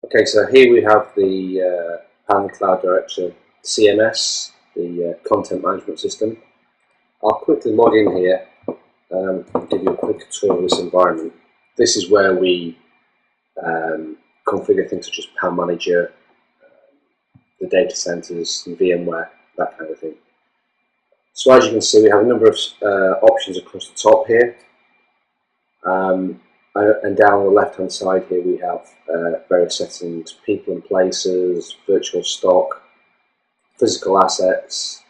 Okay, so here we have the PAN Cloud Director CMS, the Content Management System. I'll quickly log in here and give you a quick tour of this environment. This is where we configure things such as PAN Manager, the data centers, and VMware, that kind of thing. So as you can see, we have a number of options across the top here. And down on the left hand side here we have various settings: people and places, virtual stock, physical assets,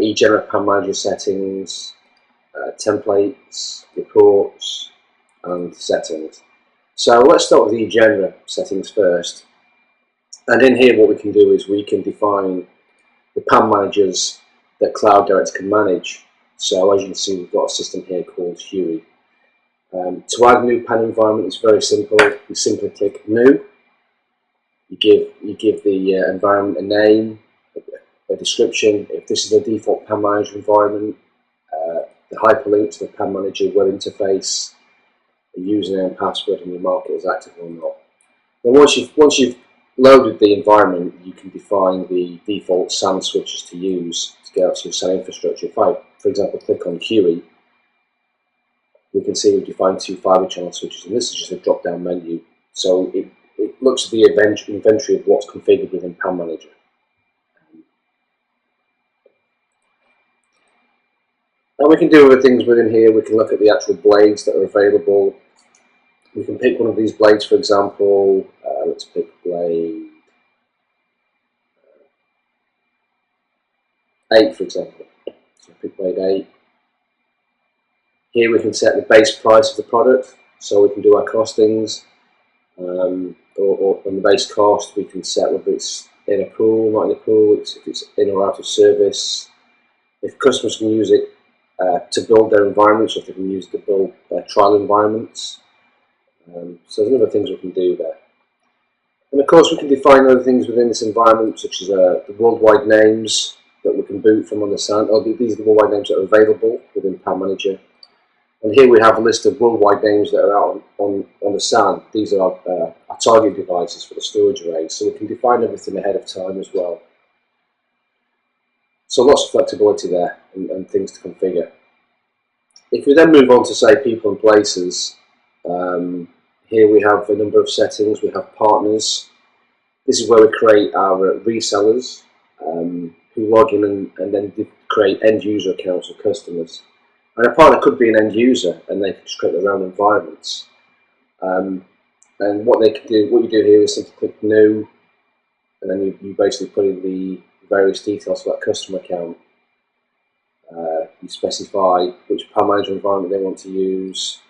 eGenera PAN Manager settings, templates, reports, and settings. So let's start with the eGenera settings first. And in here what we can do is we can define the PAN managers that Cloud Director can manage. So as you can see, we've got a system here called Huey. To add a new PAN environment, it's very simple. You simply click New. You give the environment a name, a description. If this is the default PAN Manager environment, the hyperlink to the PAN Manager web interface, a username and password, and you mark it as active or not. Then once you've loaded the environment, you can define the default SAN switches to use to get out to your SAN infrastructure. If I, for example, click on Huey, we can see we've defined 2 fiber channel switches, and this is just a drop-down menu. So it looks at the inventory of what's configured within PAN Manager. And we can do other things within here. We can look at the actual blades that are available. We can pick one of these blades, for example. Let's pick blade 8, for example. So pick blade 8. Here we can set the base price of the product, so we can do our costings. Or on the base cost, we can set whether it's in a pool, not in a pool, if it's in or out of service. If customers can use it to build their environments, or if they can use it to build trial environments. So there's other things we can do there. And of course we can define other things within this environment, such as the worldwide names that we can boot from on the SAN. These are the worldwide names that are available within PAN Manager. And here we have a list of worldwide names that are out on the SAN. These are our target devices for the storage arrays, so we can define everything ahead of time as well. So lots of flexibility there and things to configure. If we then move on to, say, people and places, here we have a number of settings. We have partners. This is where we create our resellers who log in and then create end user accounts for customers. And a partner could be an end user, and they can just create their own environments. And what you do here is simply click New, and then you basically put in the various details for that customer account. You specify which PAN Manager environment they want to use.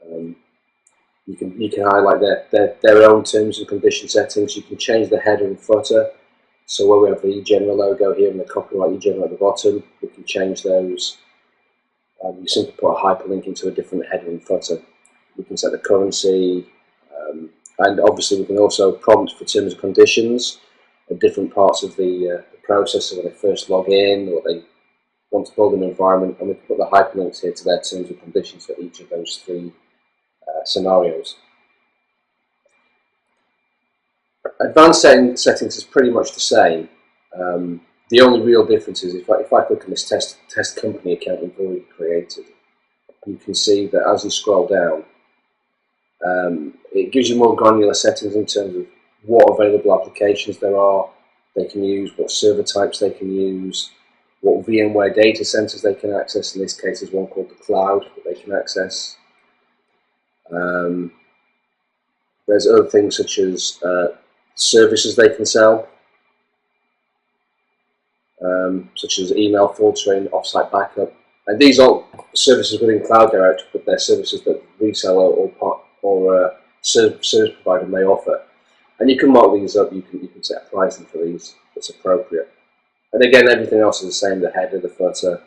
You can highlight their own terms and condition settings. You can change the header and footer. So where we have the eGenera logo here and the copyright eGenera at the bottom, we can change those. You simply put a hyperlink into a different header and footer. We can set the currency, and obviously we can also prompt for terms and conditions at different parts of the process. So when they first log in, or they want to build an environment, and we can put the hyperlinks here to their terms and conditions for each of those 3 scenarios. Advanced settings is pretty much the same. The only real difference is if I click on this test company account we've already created, you can see that as you scroll down, it gives you more granular settings in terms of what available applications they can use, what server types they can use, what VMware data centers they can access. In this case, there's one called the cloud that they can access. There's other things such as services they can sell, such as email filtering, offsite backup, and these aren't services within Cloud Director, but they're services that reseller or service provider may offer. And you can mark these up. You can set pricing for these that's appropriate. And again, everything else is the same: the header, the footer,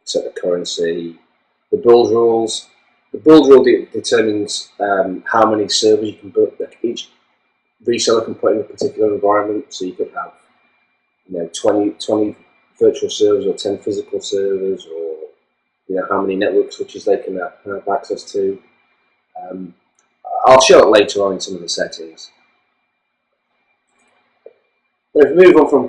set the currency, the build rules. The build rule determines how many servers you can build. Each reseller can put in a particular environment, so you could have 20 virtual servers or 10 physical servers, or how many network switches they can have access to. I'll show it later on in some of the settings. But if we move on from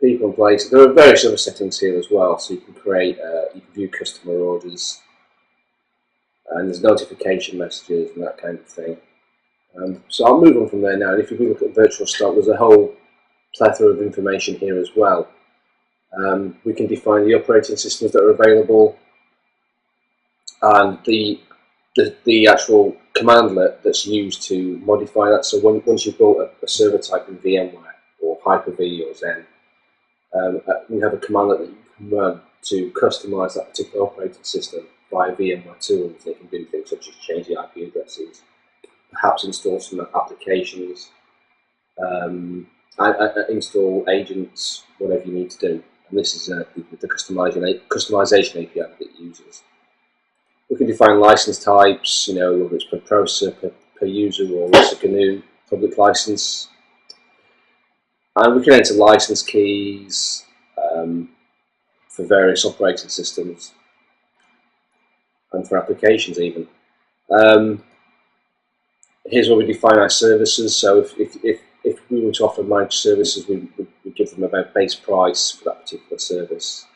people and places, there are various other settings here as well. So you can create, you can view customer orders, and there's notification messages and that kind of thing. So I'll move on from there now. And if we look at virtual stock, there's a whole plethora of information here as well. We can define the operating systems that are available and the actual commandlet that's used to modify that. So once you've built a server type in VMware or Hyper-V or Zen, we have a commandlet that you can run to customize that particular operating system via VMware tools. They can do things such as change the IP addresses, perhaps install some applications, install agents, whatever you need to do. And this is the customization API that it uses. We can define license types, whether it's per processor, per user, or it's a GNU public license. And we can enter license keys for various operating systems and for applications even. Here's where we define our services. So if we were to offer managed services, we give them a base price for that particular service.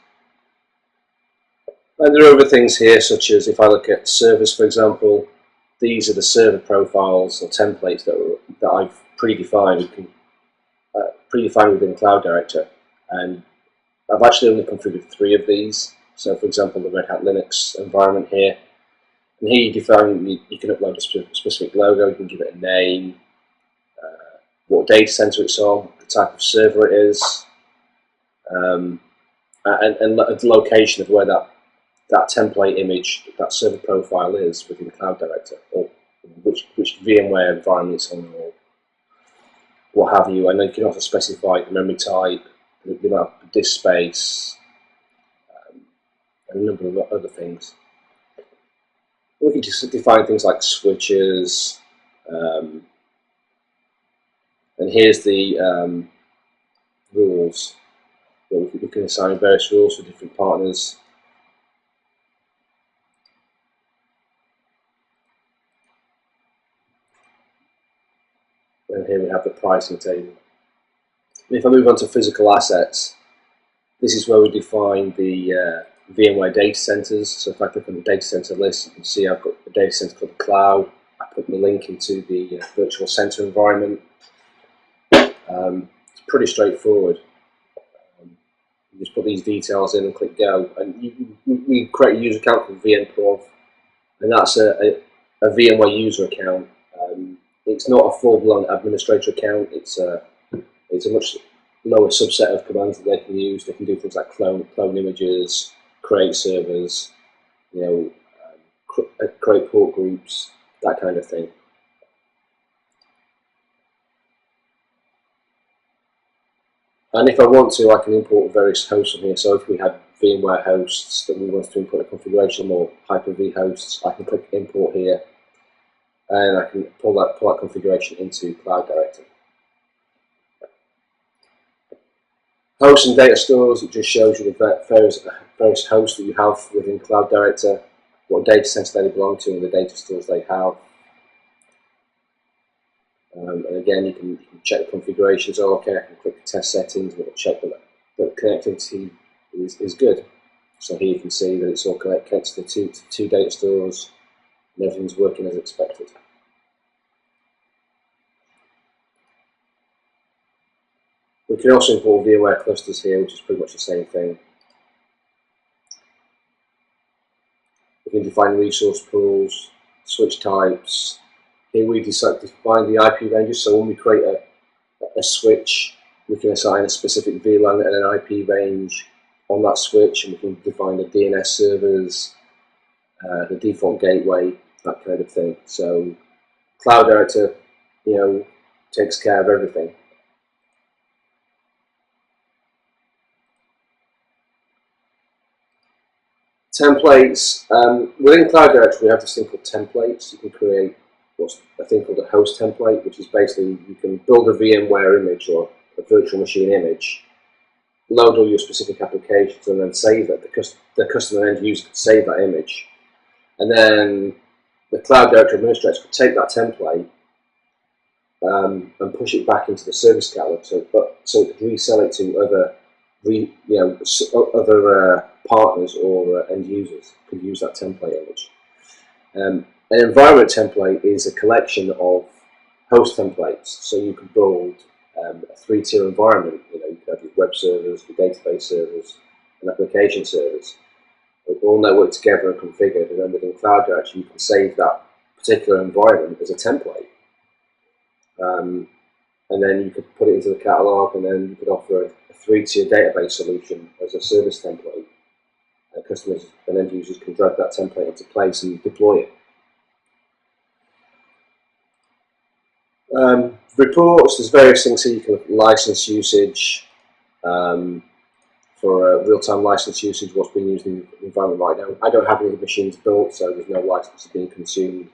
And there are other things here, such as if I look at servers, for example, these are the server profiles or templates that I've predefined. Predefined within Cloud Director, and I've actually only configured 3 of these. So, for example, the Red Hat Linux environment here, and here you can upload a specific logo, you can give it a name, what data center it's on, the type of server it is, and the location of where that template image, that server profile is within Cloud Director, or which VMware environment it's on, or what have you. And then you can also specify the memory type, the amount of disk space, and a number of other things. We can just define things like switches, and here's the rules. We can assign various rules for different partners. And here we have the pricing table. And if I move on to physical assets, this is where we define the VMware data centers. So if I click on the data center list, you can see I've got a data center called the cloud. I put the link into the virtual center environment. It's pretty straightforward. You just put these details in and click go, and we create a user account called vmprov, and that's a VMware user account. It's not a full-blown administrator account. It's a much lower subset of commands that they can use. They can do things like clone images, create servers, create port groups, that kind of thing. And if I want to, I can import various hosts from here. So if we had VMware hosts that we want to import a configuration, or Hyper-V hosts, I can click import here, and I can pull that configuration into Cloud Director. Hosts and data stores, it just shows you the various hosts that you have within Cloud Director, what data center they belong to, and the data stores they have. And again, you can check the configurations. Oh, okay, I can click the test settings and it'll check that the connectivity is good. So here you can see that it's all connected to the two data stores, and everything's working as expected. We can also import VMware clusters here, which is pretty much the same thing. We can define resource pools, switch types. Here we define the IP ranges, so when we create a switch, we can assign a specific VLAN and an IP range on that switch, and we can define the DNS servers, the default gateway, that kind of thing. So Cloud Director, takes care of everything. Templates. Within Cloud Director, we have this thing called templates. You can create what's a thing called a host template, which is basically you can build a VMware image or a virtual machine image, load all your specific applications, and then save it. The customer end user can save that image, and then the Cloud Directory administrators could take that template and push it back into the service catalog, so it could resell it to other partners or end users could use that template image. An environment template is a collection of host templates, so you could build a 3-tier environment. You could have your web servers, your database servers, and application servers. They all network together and configured, and then within Cloud Directory you can save that particular environment as a template. And then you could put it into the catalog, and then you could offer a 3-tier database solution as a service template. Customers and end users can drag that template into place and deploy it. Reports, there's various things here. You can look at license usage, for real-time license usage, what's being used in the environment right now. I don't have any machines built, so there's no licenses being consumed.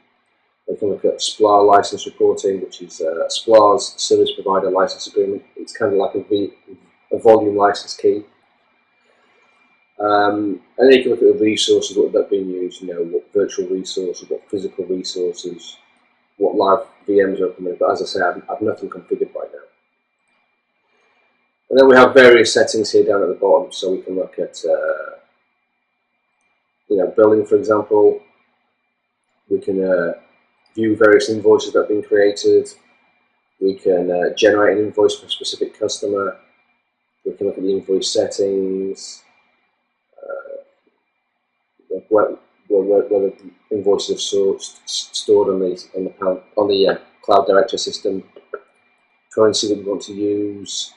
We can look at SPLA license reporting, which is SPLA's service provider license agreement. It's kind of like a volume license key. And then you can look at the resources, what they're being used, what virtual resources, what physical resources, what live VMs are open with. But as I say, I've nothing configured right now. And then we have various settings here down at the bottom, so we can look at billing, for example. We can view various invoices that have been created. We can generate an invoice for a specific customer. We can look at the invoice settings, whether the invoices are stored on the Cloud Directory system, currency that we want to use,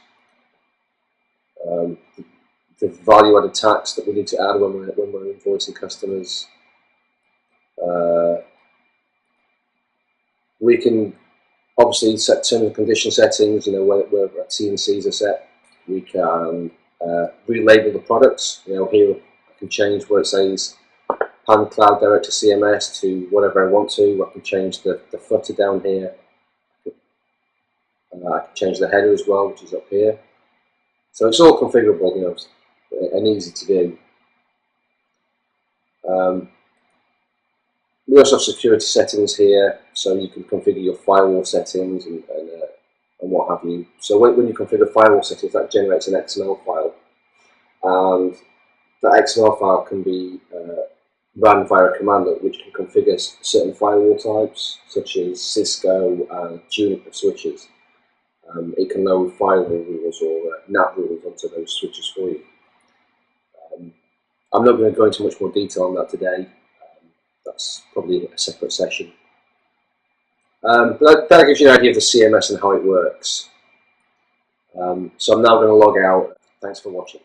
the value-added tax that we need to add when we're invoicing customers. We can obviously set terms and condition settings, where our T&Cs are set. We can relabel the products. Here I can change where it says Pan Cloud Directory CMS to whatever I want to. I can change the footer down here. I can change the header as well, which is up here. So it's all configurable, and easy to do. We also have security settings here, so you can configure your firewall settings and what have you. So when you configure firewall settings, that generates an XML file, and that XML file can be run via a command which can configure certain firewall types, such as Cisco and Juniper switches. It can load firewall rules or NAT rules onto those switches for you. I'm not going to go into much more detail on that today. That's probably a separate session. But that gives you an idea of the CMS and how it works. So I'm now going to log out. Thanks for watching.